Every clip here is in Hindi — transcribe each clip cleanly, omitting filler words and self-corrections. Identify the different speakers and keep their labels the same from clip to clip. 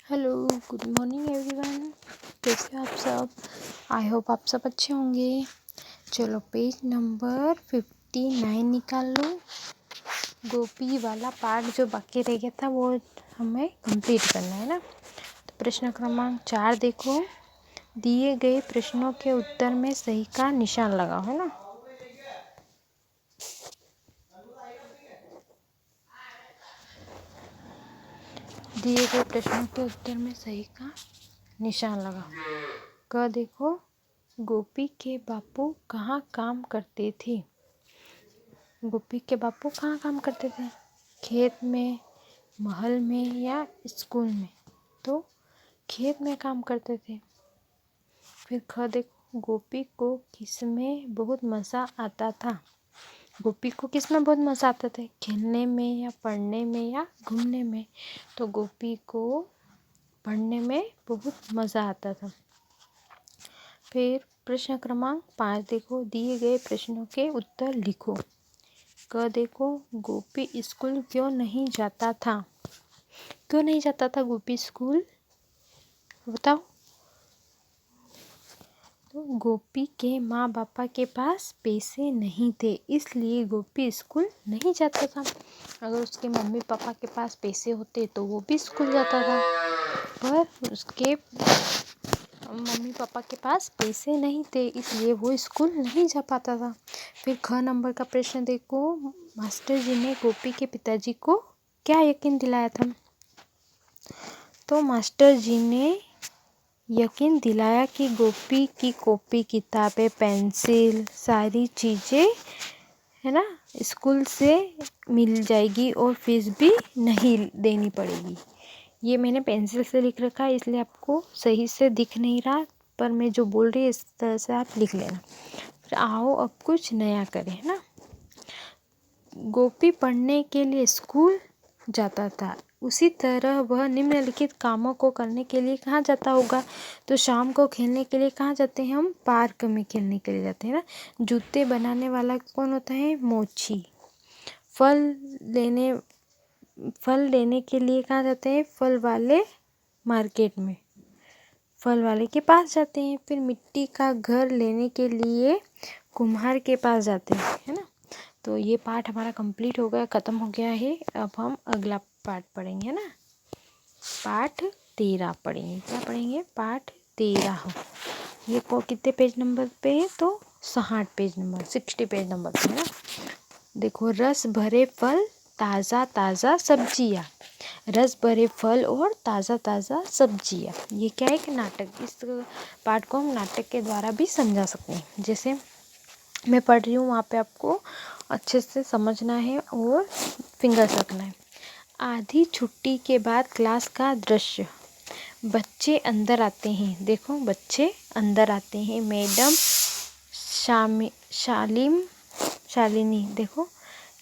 Speaker 1: Hello, good morning everyone. कैसे हो आप सब? आई होप आप सब अच्छे होंगे। चलो पेज नंबर 59 निकाल लो। गोपी वाला पार्ट जो बाकी रह गया था वो हमें कंप्लीट करना है ना। तो प्रश्न क्रमांक 4 देखो। दिए गए प्रश्नों के उत्तर में सही का निशान लगाओ, है ना। दिए गए प्रश्नों के उत्तर में सही का निशान लगाओ। क देखो, गोपी के बापू कहाँ काम करते थे? गोपी के बापू कहाँ काम करते थे? खेत में, महल में या स्कूल में? तो खेत में काम करते थे। फिर ख देखो, गोपी को किसमें बहुत मज़ा आता था? गोपी को किसमें बहुत मज़ा आता था? खेलने में या पढ़ने में या घूमने में? तो गोपी को पढ़ने में बहुत मज़ा आता था। फिर प्रश्न क्रमांक 5 देखो। दिए गए प्रश्नों के उत्तर लिखो। क देखो, गोपी स्कूल क्यों नहीं जाता था? क्यों नहीं जाता था गोपी स्कूल? बताओ। तो गोपी के माँ बापा के पास पैसे नहीं थे, इसलिए गोपी स्कूल नहीं जाता था। अगर उसके मम्मी पापा के पास पैसे होते तो वो भी स्कूल जाता था, पर उसके मम्मी पापा के पास पैसे नहीं थे, इसलिए वो स्कूल नहीं जा पाता था। फिर ख नंबर का प्रश्न देखो। मास्टर जी ने गोपी के पिताजी को क्या यकीन दिलाया था? तो मास्टर जी ने यकीन दिलाया कि गोपी की कॉपी, किताबें, पेंसिल, सारी चीज़ें, है ना, स्कूल से मिल जाएगी और फीस भी नहीं देनी पड़ेगी। ये मैंने पेंसिल से लिख रखा है, इसलिए आपको सही से दिख नहीं रहा, पर मैं जो बोल रही है इस तरह से आप लिख लेना। फिर आओ अब कुछ नया करें, है ना। गोपी पढ़ने के लिए स्कूल जाता था, उसी तरह वह निम्नलिखित कामों को करने के लिए कहाँ जाता होगा? तो शाम को खेलने के लिए कहाँ जाते हैं हम? पार्क में खेलने के लिए जाते हैं ना। जूते बनाने वाला कौन होता है? मोची। फल लेने के लिए कहाँ जाते हैं? फल वाले मार्केट में, फल वाले के पास जाते हैं। फिर मिट्टी का घर लेने के लिए कुम्हार के पास जाते हैं, है ना। तो ये पाठ हमारा कंप्लीट हो गया, ख़त्म हो गया है। अब हम अगला पाठ पढ़ेंगे, है ना। पाठ 13 पढ़ेंगे। क्या पढ़ेंगे? पाठ 13। ये को कितने पेज नंबर पे है? तो 60 पेज नंबर पे, है ना। देखो, रस भरे फल, ताज़ा ताज़ा सब्जियाँ। रस भरे फल और ताज़ा ताज़ा सब्जियाँ, ये क्या है? कि नाटक। इस पाठ को हम नाटक के द्वारा भी समझा सकते हैं। जैसे मैं पढ़ रही हूँ, वहाँ पे आपको अच्छे से समझना है और फिंगर्स रखना है। आधी छुट्टी के बाद क्लास का दृश्य। बच्चे अंदर आते हैं। देखो, बच्चे अंदर आते हैं। मैडम शालिनी, देखो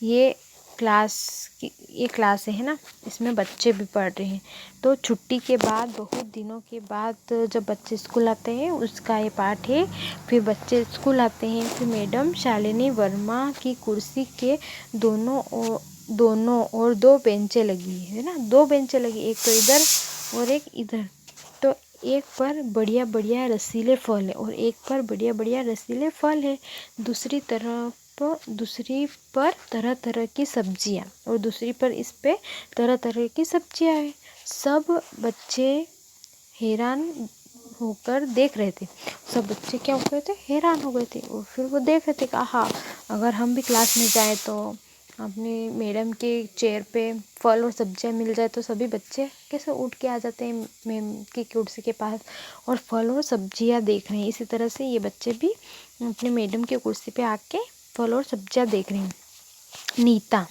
Speaker 1: ये क्लास है ना, इसमें बच्चे भी पढ़ रहे हैं। तो छुट्टी के बाद, बहुत दिनों के बाद जब बच्चे स्कूल आते हैं, उसका ये पाठ है। फिर बच्चे स्कूल आते हैं। फिर मैडम शालिनी वर्मा की कुर्सी के दोनों ओर 2 बेंचें लगी है ना। 2 बेंचें लगी, एक तो इधर और एक इधर। तो एक पर बढ़िया बढ़िया रसीले फल है और एक पर बढ़िया बढ़िया रसीले फल है। दूसरी पर तरह तरह की सब्जियां, और दूसरी पर इस पे तरह तरह की सब्जियां है। सब बच्चे हैरान होकर देख रहे थे। सब बच्चे क्या हो गए थे? हैरान हो गए थे। और फिर वो देख रहे थे कि आहा, अगर हम भी क्लास में जाए तो अपनी मैडम के चेयर पे फल और सब्जियां मिल जाए तो सभी बच्चे कैसे उठ के आ जाते हैं मैम की कुर्सी के पास और फल और सब्जियां देख रहे हैं। इसी तरह से ये बच्चे भी अपने मैडम की कुर्सी पे आके फल और सब्जियां देख रहे हैं। नीता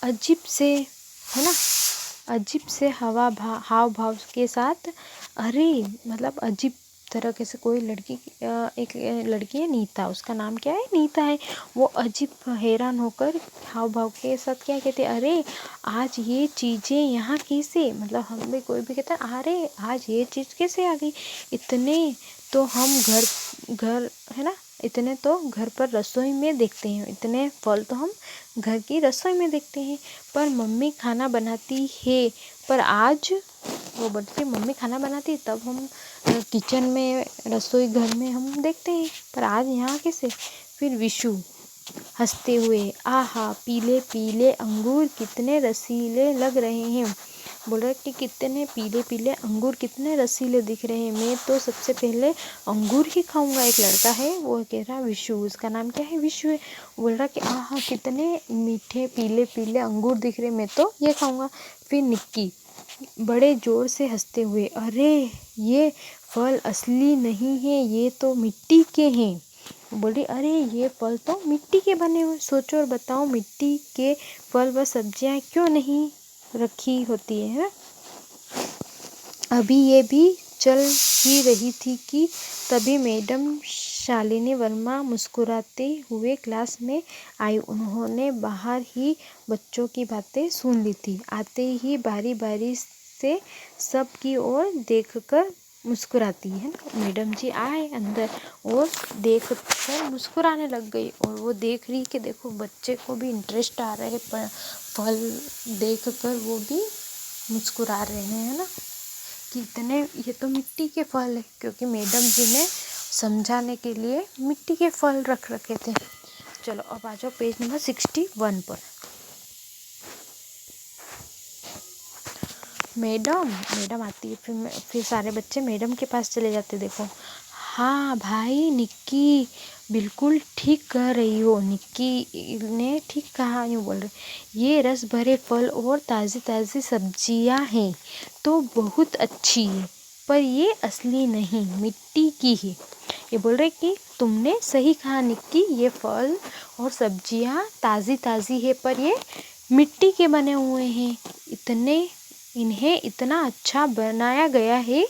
Speaker 1: अजीब से, है ना, अजीब से हाव भाव के साथ, अरे मतलब अजीब तरह से कोई लड़की, एक लड़की है नीता, उसका नाम क्या है? नीता है। वो अजीब हैरान होकर हाव भाव के साथ क्या कहते हैं? अरे आज ये चीज़ें यहाँ कैसे? मतलब हम भी, कोई भी कहता है अरे आज ये चीज़ कैसे आ गई? इतने तो हम घर है ना, इतने तो घर पर रसोई में देखते हैं, इतने फल तो हम घर की रसोई में देखते हैं, पर मम्मी खाना बनाती है, पर आज वो बोलती मम्मी खाना बनाती तब हम किचन में रसोई घर में हम देखते हैं, पर आज यहाँ कैसे। फिर विशु हंसते हुए, आहा पीले पीले अंगूर कितने रसीले लग रहे हैं। बोल रहा कि कितने पीले पीले अंगूर कितने रसीले दिख रहे हैं, मैं तो सबसे पहले अंगूर ही खाऊंगा। एक लड़का है वो कह रहा विशु, उसका नाम क्या है, विशु है। बोल रहा कि आहा कितने मीठे पीले पीले अंगूर दिख रहे, मैं तो ये खाऊंगा। फिर निक्की बड़े जोर से हंसते हुए, अरे ये फल असली नहीं है, ये तो मिट्टी के हैं। बोली अरे ये फल तो मिट्टी के बने हुए, सोचो और बताओ मिट्टी के फल व सब्जियां क्यों नहीं रखी होती है ना। अभी ये भी चल ही रही थी कि तभी मैडम शालिनी वर्मा मुस्कुराते हुए क्लास में आई। उन्होंने बाहर ही बच्चों की बातें सुन ली थी। आते ही बारी बारी से सब की ओर देखकर मुस्कुराती है ना। मैडम जी आए अंदर और देख कर मुस्कुराने लग गई। और वो देख रही कि देखो बच्चे को भी इंटरेस्ट आ रहा है, पर फल देख कर वो भी मुस्कुरा रहे हैं ना, कि इतने ये तो मिट्टी के फल है, क्योंकि मैडम जी ने समझाने के लिए मिट्टी के फल रख रखे थे। चलो अब आ जाओ पेज नंबर 61 पर। मैडम आती है, फिर सारे बच्चे मैडम के पास चले जाते। देखो हाँ भाई निक्की बिल्कुल ठीक कह रही हो, निक्की ने ठीक कहा, यूँ बोल रहे ये रस भरे फल और ताज़ी ताज़ी सब्जियां हैं तो बहुत अच्छी है, पर ये असली नहीं मिट्टी की है। ये बोल रहे कि तुमने सही कहा निक्की, ये फल और सब्जियां ताज़ी ताज़ी है पर ये मिट्टी के बने हुए हैं। इन्हें इतना अच्छा बनाया गया है,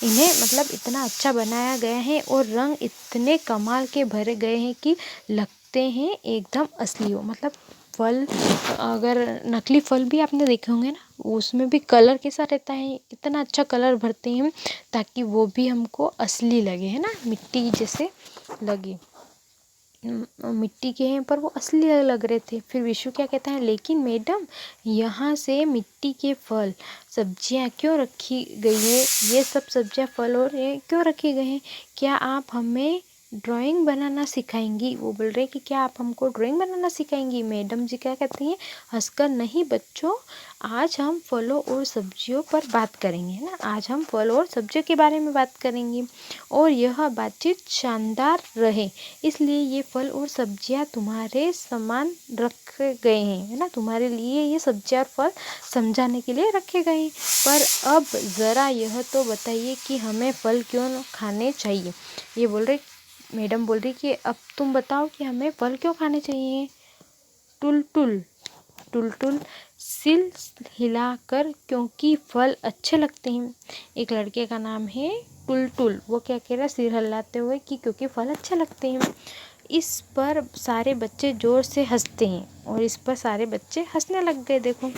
Speaker 1: इतना अच्छा बनाया गया है और रंग इतने कमाल के भरे गए हैं कि लगते हैं एकदम असली हो। मतलब फल, अगर नकली फल भी आपने देखे होंगे ना, उसमें भी कलर कैसा रहता है, इतना अच्छा कलर भरते हैं ताकि वो भी हमको असली लगे, है ना, मिट्टी जैसे लगे। मिट्टी के हैं पर वो असली लग रहे थे। फिर विशु क्या कहता है, लेकिन मैडम यहाँ से मिट्टी के फल सब्जियाँ क्यों रखी गई है, ये सब सब्जियाँ फल और ये क्यों रखे गए हैं, क्या आप हमें ड्राइंग बनाना सिखाएंगी। वो बोल रहे कि क्या आप हमको ड्राइंग बनाना सिखाएंगी। मैडम जी क्या कहती हैं, हंसकर, नहीं बच्चों आज हम फलों और सब्जियों पर बात करेंगे ना, आज हम फल और सब्जियों के बारे में बात करेंगे और यह बातचीत शानदार रहे, इसलिए ये फल और सब्जियां तुम्हारे सामान रखे गए हैं, है ना, तुम्हारे लिए ये सब्जियां और फल समझाने के लिए रखे गए हैं। पर अब ज़रा यह तो बताइए कि हमें फल क्यों खाने चाहिए। ये बोल रहे, मैडम बोल रही कि अब तुम बताओ कि हमें फल क्यों खाने चाहिए। टुलटुल टुलटुल सिल हिलाकर, क्योंकि फल अच्छे लगते हैं। एक लड़के का नाम है टुलटुल, वो क्या कह रहा है, सिर हिलाते हुए कि क्योंकि फल अच्छे लगते हैं। इस पर सारे बच्चे जोर से हंसते हैं और इस पर सारे बच्चे हंसने लग गए। देखो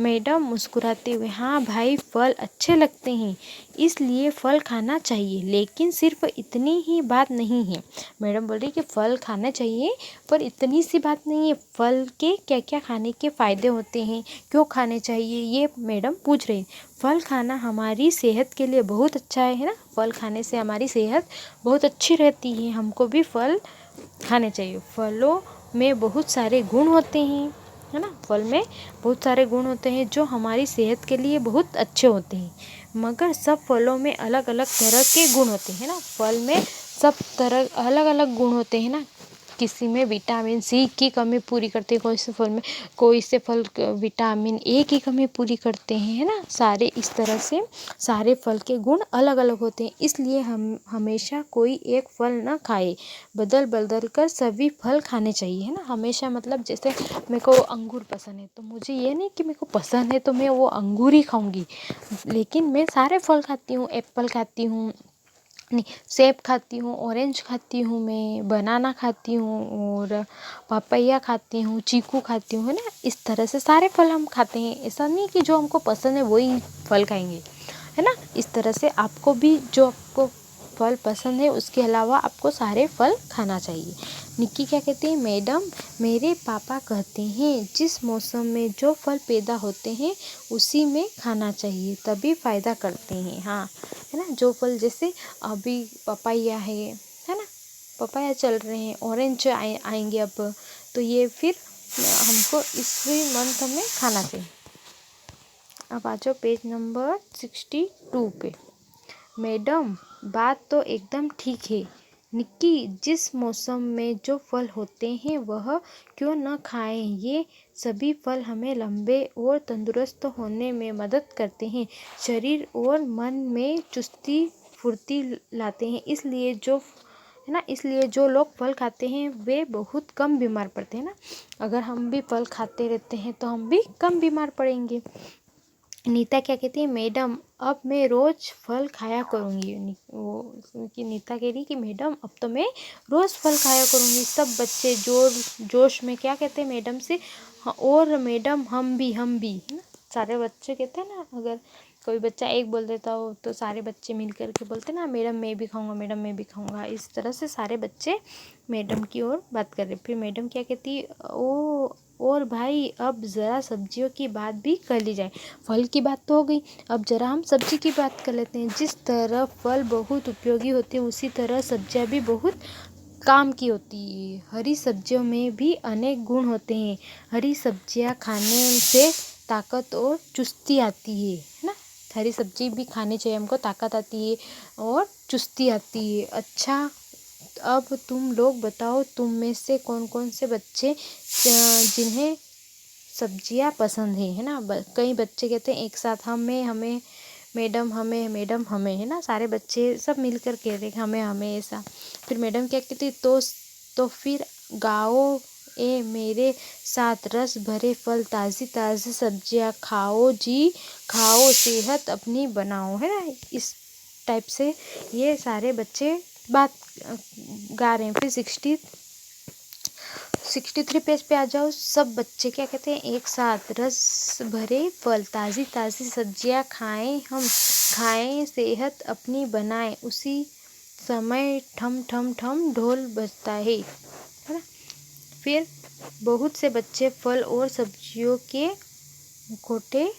Speaker 1: मैडम मुस्कुराते हुए, हाँ भाई फल अच्छे लगते हैं इसलिए फल खाना चाहिए, लेकिन सिर्फ इतनी ही बात नहीं है। मैडम बोल रही कि फल खाना चाहिए पर इतनी सी बात नहीं है, फल के क्या क्या खाने के फ़ायदे होते हैं, क्यों खाने चाहिए, ये मैडम पूछ रही। फल खाना हमारी सेहत के लिए बहुत अच्छा है ना, फल खाने से हमारी सेहत बहुत अच्छी रहती है, हमको भी फल खाने चाहिए। फलों में बहुत सारे गुण होते हैं, है ना, फल में बहुत सारे गुण होते हैं जो हमारी सेहत के लिए बहुत अच्छे होते हैं। मगर सब फलों में अलग अलग तरह के गुण होते हैं ना, फल में सब तरह अलग अलग गुण होते हैं ना। किसी में विटामिन सी की कमी पूरी करते हैं, कोई से फल विटामिन ए की कमी पूरी करते हैं, है ना। सारे इस तरह से सारे फल के गुण अलग अलग होते हैं, इसलिए हम हमेशा कोई एक फल ना खाए, बदल बदल कर सभी फल खाने चाहिए, है ना। हमेशा मतलब जैसे मेरे को अंगूर पसंद है तो मुझे ये नहीं कि मेरे को पसंद है तो मैं वो अंगूर ही खाऊंगी, लेकिन मैं सारे फल खाती हूँ, एप्पल खाती हूँ, नहीं सेब खाती हूँ, ऑरेंज खाती हूँ, मैं बनाना खाती हूँ और पपैया खाती हूँ, चीकू खाती हूँ, है ना। इस तरह से सारे फल हम खाते हैं, ऐसा नहीं कि जो हमको पसंद है वही फल खाएंगे, है ना। इस तरह से आपको भी जो आपको फल पसंद है उसके अलावा आपको सारे फल खाना चाहिए। निक्की क्या कहती है, मैडम मेरे पापा कहते हैं जिस मौसम में जो फल पैदा होते हैं उसी में खाना चाहिए, तभी फ़ायदा करते हैं। हाँ, है ना, जो फल जैसे अभी पपाया है ना, पपाया चल रहे हैं, ऑरेंज आएंगे अब, तो ये फिर हमको इसी मंथ में खाना चाहिए। अब आ जाओ पेज नंबर 62 पे। मैडम बात तो एकदम ठीक है निक्की, जिस मौसम में जो फल होते हैं वह क्यों न खाएं। ये सभी फल हमें लंबे और तंदुरुस्त होने में मदद करते हैं, शरीर और मन में चुस्ती फुर्ती लाते हैं। इसलिए जो लोग फल खाते हैं वे बहुत कम बीमार पड़ते हैं ना। अगर हम भी फल खाते रहते हैं तो हम भी कम बीमार पड़ेंगे। नीता क्या कहती है, मैडम अब मैं रोज़ फल खाया करूँगी। नीता कह रही कि मैडम अब तो मैं रोज़ फल खाया करूँगी। सब बच्चे जोश में क्या कहते हैं मैडम से, हाँ, और मैडम हम भी है ना। सारे बच्चे कहते हैं ना, अगर कोई बच्चा एक बोल देता हो तो सारे बच्चे मिल कर के बोलते हैं ना, मैडम मैं भी खाऊंगा, मैडम मैं भी खाऊंगा। इस तरह से सारे बच्चे मैडम की ओर बात कर रहे। फिर मैडम क्या कहती, ओ और भाई अब ज़रा सब्जियों की बात भी कर ली जाए। फल की बात तो हो गई, अब ज़रा हम सब्जी की बात कर लेते हैं। जिस तरह फल बहुत उपयोगी होते हैं उसी तरह सब्जियां भी बहुत काम की होती है। हरी सब्जियों में भी अनेक गुण होते हैं। हरी सब्जियां खाने से ताकत और चुस्ती आती है ना। हरी सब्जी भी खानी चाहिए हमको, ताकत आती है और चुस्ती आती है। अच्छा, अब तुम लोग बताओ, तुम में से कौन कौन से बच्चे जिन्हें सब्जियां पसंद है ना। कई बच्चे कहते हैं एक साथ हमें मैडम हमें, है ना। सारे बच्चे सब मिलकर कह रहे हमें ऐसा। फिर मैडम क्या कहती, तो फिर गाओ ए मेरे साथ, रस भरे फल, ताज़ी ताज़ी सब्जियां खाओ जी खाओ, सेहत अपनी बनाओ, है ना। इस टाइप से ये सारे बच्चे बात गा रहे हैं। फिर 63 पेज पे आ जाओ। सब बच्चे क्या कहते हैं, एक साथ, रस भरे फल, ताज़ी ताज़ी सब्जियां खाएं हम, खाएं सेहत अपनी बनाएं, उसी समय ठम ठम ठम ढोल बजता है ना। फिर बहुत से बच्चे फल और सब्जियों के मुखौटे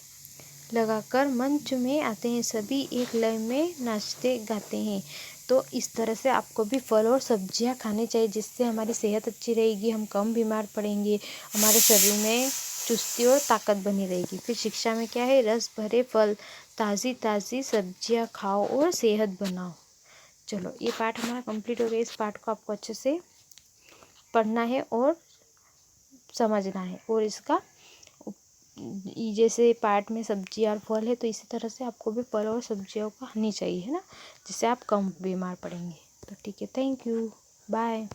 Speaker 1: लगाकर मंच में आते हैं, सभी एक लय में नाचते गाते हैं। तो इस तरह से आपको भी फल और सब्जियां खानी चाहिए, जिससे हमारी सेहत अच्छी रहेगी, हम कम बीमार पड़ेंगे, हमारे शरीर में चुस्ती और ताकत बनी रहेगी। फिर शिक्षा में क्या है, रस भरे फल, ताज़ी ताज़ी सब्जियां खाओ और सेहत बनाओ। चलो ये पाठ हमारा कंप्लीट हो गया। इस पाठ को आपको अच्छे से पढ़ना है और समझना है, और इसका जैसे पार्ट में सब्जी और फल है तो इसी तरह से आपको भी फल और सब्जियों को खानी चाहिए, है ना, जिससे आप कम बीमार पड़ेंगे। तो ठीक है, थैंक यू, बाय।